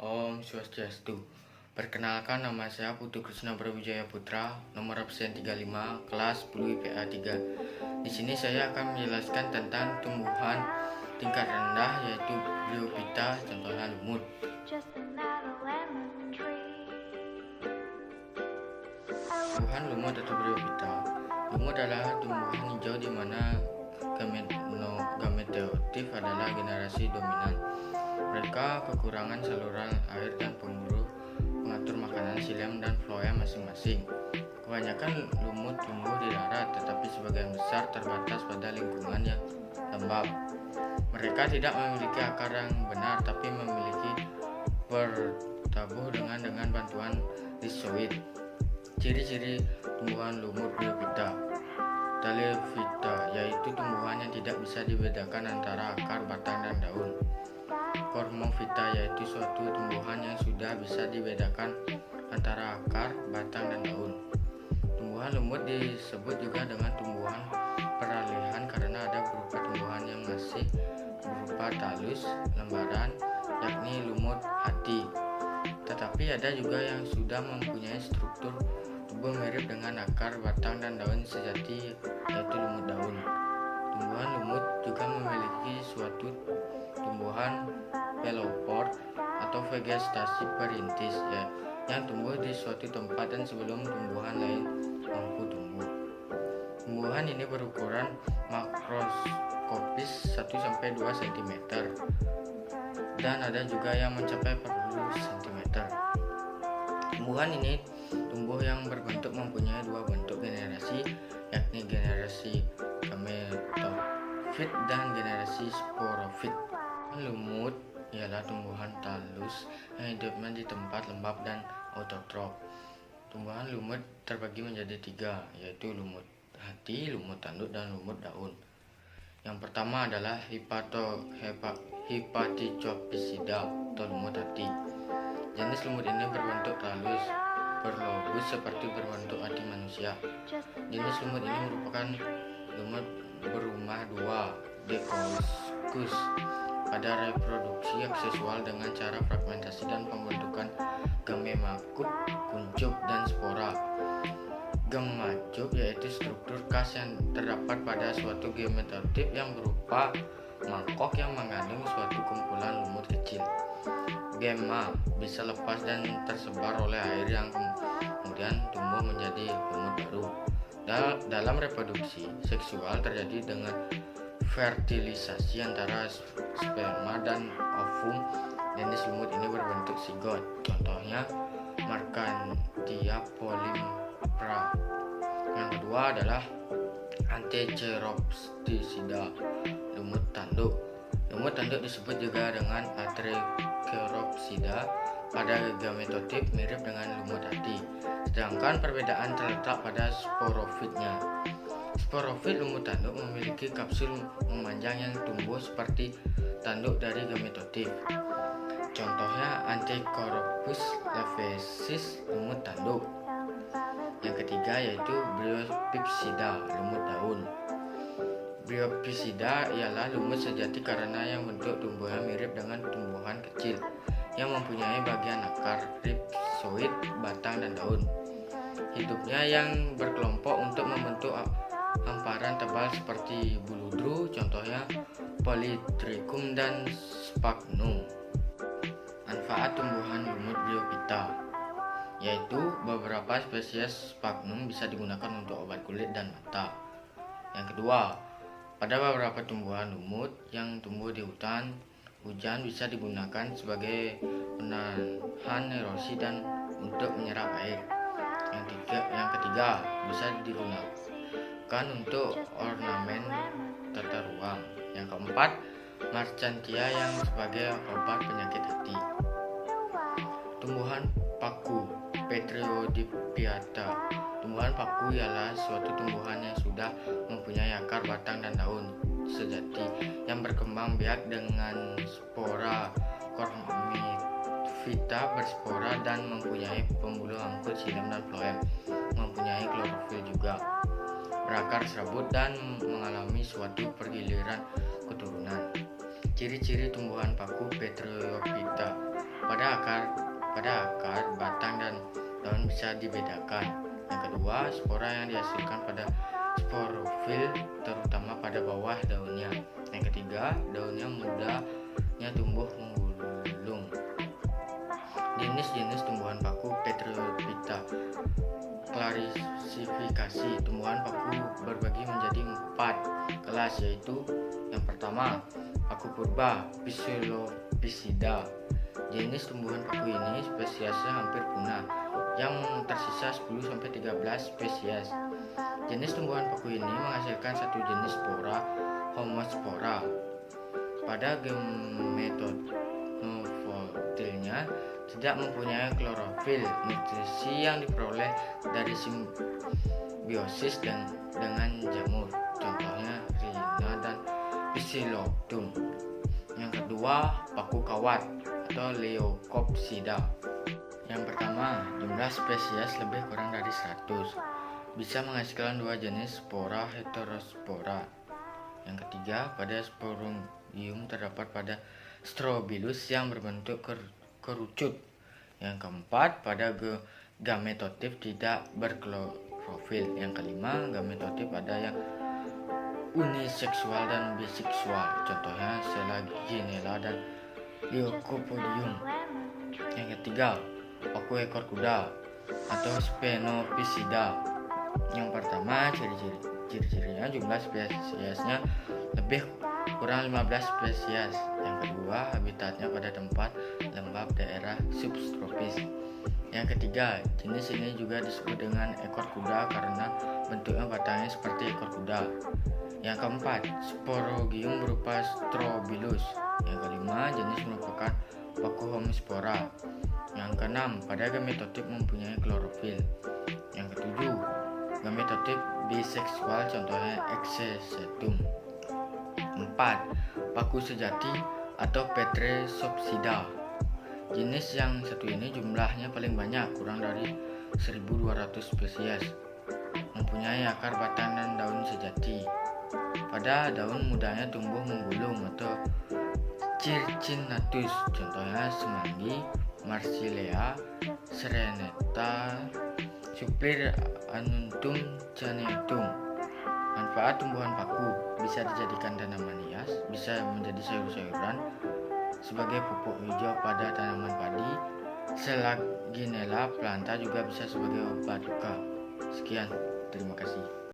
Om Swastiastu. Perkenalkan, nama saya Putu Krishna Brawijaya Putra, nomor absen 35, kelas 10 IPA 3. Di sini saya akan menjelaskan tentang tumbuhan tingkat rendah, yaitu Bryophyta, contohnya lumut. Tumbuhan lumut atau Bryophyta. Lumut adalah tumbuhan hijau di mana gametotif adalah generasi dominan. Mereka kekurangan saluran air dan pengatur makanan xilem dan phloem masing-masing. Kebanyakan lumut tumbuh di darat, tetapi sebagian besar terbatas pada lingkungan yang lembab. Mereka tidak memiliki akar yang benar, tapi memiliki bertabuh dengan bantuan rizoid. Ciri-ciri tumbuhan lumut Bryophyta. Thallophyta, yaitu tumbuhan yang tidak bisa dibedakan antara akar, batang, dan daun. Cormophyta, yaitu suatu tumbuhan yang sudah bisa dibedakan antara akar, batang, dan daun. Tumbuhan lumut disebut juga dengan tumbuhan peralihan karena ada berupa tumbuhan yang masih berupa talus, lembaran, yakni lumut hati. Tetapi ada juga yang sudah mempunyai struktur tubuh mirip dengan akar, batang, dan daun sejati, yaitu lumut daun. Tumbuhan lumut juga memiliki suatu tumbuhan pelopor atau vegetasi perintis, yang tumbuh di suatu tempat dan sebelum tumbuhan lain mampu tumbuh. Tumbuhan ini berukuran makroskopis 1-2 cm dan ada juga yang mencapai 40 cm. Tumbuhan ini tumbuh yang berbentuk mempunyai dua bentuk generasi, yakni generasi gametofit dan generasi sporofit. Lumut ialah tumbuhan talus yang hidupnya di tempat lembab dan autotrof. Tumbuhan lumut terbagi menjadi 3, yaitu lumut hati, lumut tanduk, dan lumut daun. Yang pertama adalah Hepaticopisida atau lumut hati. Jenis lumut ini berbentuk talus, berlobus seperti berbentuk hati manusia. Jenis lumut ini merupakan lumut berumah dua, Dicynthus, pada reproduksi seksual dengan cara fragmentasi dan pembentukan gamemakup, kuncup, dan spora. Gemacup yaitu struktur khas yang terdapat pada suatu gametotip yang berupa mangkok yang mengandung suatu kumpulan lumut kecil. Gemma bisa lepas dan tersebar oleh air yang kemudian tumbuh menjadi lumut baru. Dalam reproduksi seksual terjadi dengan fertilisasi antara sperma dan ovum. Jenis lumut ini berbentuk zigot, contohnya Marchantia polympra. Yang kedua adalah Antheceropsida, lumut tanduk. Lumut tanduk disebut juga dengan Atrechopsida, pada gametotip mirip dengan lumut hati, sedangkan perbedaan terletak pada sporofitnya. Sporofit lumut tanduk memiliki kapsul memanjang yang tumbuh seperti tanduk dari gametotip. Contohnya Anticoropus laevis, lumut tanduk. Yang ketiga yaitu Bryophyta, lumut daun. Bryophyta ialah lumut sejati karena yang bentuk tumbuhnya mirip dengan tumbuhan kecil yang mempunyai bagian akar, rhizoid, batang, dan daun. Hidupnya yang berkelompok untuk membentuk hamparan tebal seperti buludru, contohnya Polytrichum dan Sphagnum. Manfaat tumbuhan lumut Bryophyta, yaitu beberapa spesies Sphagnum bisa digunakan untuk obat kulit dan mata. Yang kedua, pada beberapa tumbuhan lumut yang tumbuh di hutan, hujan bisa digunakan sebagai penahan erosi dan untuk menyerap air. Yang ketiga, bisa digunakan untuk ornamen tata ruang. Yang keempat, Marchantia yang sebagai obat penyakit hati. Tumbuhan paku Petriodiphyta. Tumbuhan paku ialah suatu tumbuhan yang sudah mempunyai akar, batang, dan daun sejati yang berkembang biak dengan spora. Cormophyta berspora dan mempunyai pembuluh angkut xilem dan phloem, mempunyai klorofil juga, berakar serabut dan mengalami suatu pergiliran keturunan. Ciri-ciri tumbuhan paku Petriophyta. pada akar, batang dan daun bisa dibedakan. Yang kedua, spora yang dihasilkan pada sporofil, terutama pada bawah daunnya. Yang ketiga, daunnya mudahnya tumbuh menggulung. Jenis-jenis tumbuhan paku Petrophyta. Klasifikasi tumbuhan paku berbagi menjadi 4 kelas, yaitu yang pertama, paku purba Psilophisida. Jenis tumbuhan paku ini spesiesnya hampir punah, yang tersisa 10-13 spesies. Jenis tumbuhan paku ini menghasilkan satu jenis spora, Homospora. Pada gametofotilnya tidak mempunyai klorofil. Nutrisi yang diperoleh dari simbiosis dengan jamur, contohnya Rhina dan Psilocybum. Yang kedua, paku kawat atau Leucopsida. Yang pertama, jumlah spesies lebih kurang dari 100, bisa menghasilkan 2 jenis spora heterospora. Yang ketiga, pada sporangium terdapat pada Strobilus yang berbentuk kerucut. Yang keempat, pada gametotip tidak berklorofil. Yang kelima, gametotip ada yang uniseksual dan biseksual, contohnya Selaginella dan Leucopodium. Yang ketiga, paku ekor kuda atau Sphenopsida. Yang pertama, ciri-cirinya jumlah spesiesnya lebih kurang 15 spesies. Yang kedua, habitatnya pada tempat lembab daerah subtropis. Yang ketiga, jenis ini juga disebut dengan ekor kuda karena bentuknya batangnya seperti ekor kuda. Yang keempat, sporangium berupa Strobilus. Yang kelima, jenis merupakan paku Homospora. Yang keenam, pada gametotip mempunyai klorofil. Yang ketujuh, gametotip biseksual, contohnya Exesetum. 4. Paku sejati atau Petrosopsida. Jenis yang satu ini jumlahnya paling banyak, kurang dari 1200 spesies. Mempunyai akar, batang, dan daun sejati. Pada daun mudanya tumbuh menggulung atau Circinatus, contohnya Semanggi, Marsilea, Serenata, Suplir, Anuntum, Canetum. Manfaat tumbuhan paku: bisa dijadikan tanaman hias, bisa menjadi sayur-sayuran, sebagai pupuk hijau pada tanaman padi. Selaginella planta juga bisa sebagai obat luka. Sekian, terima kasih.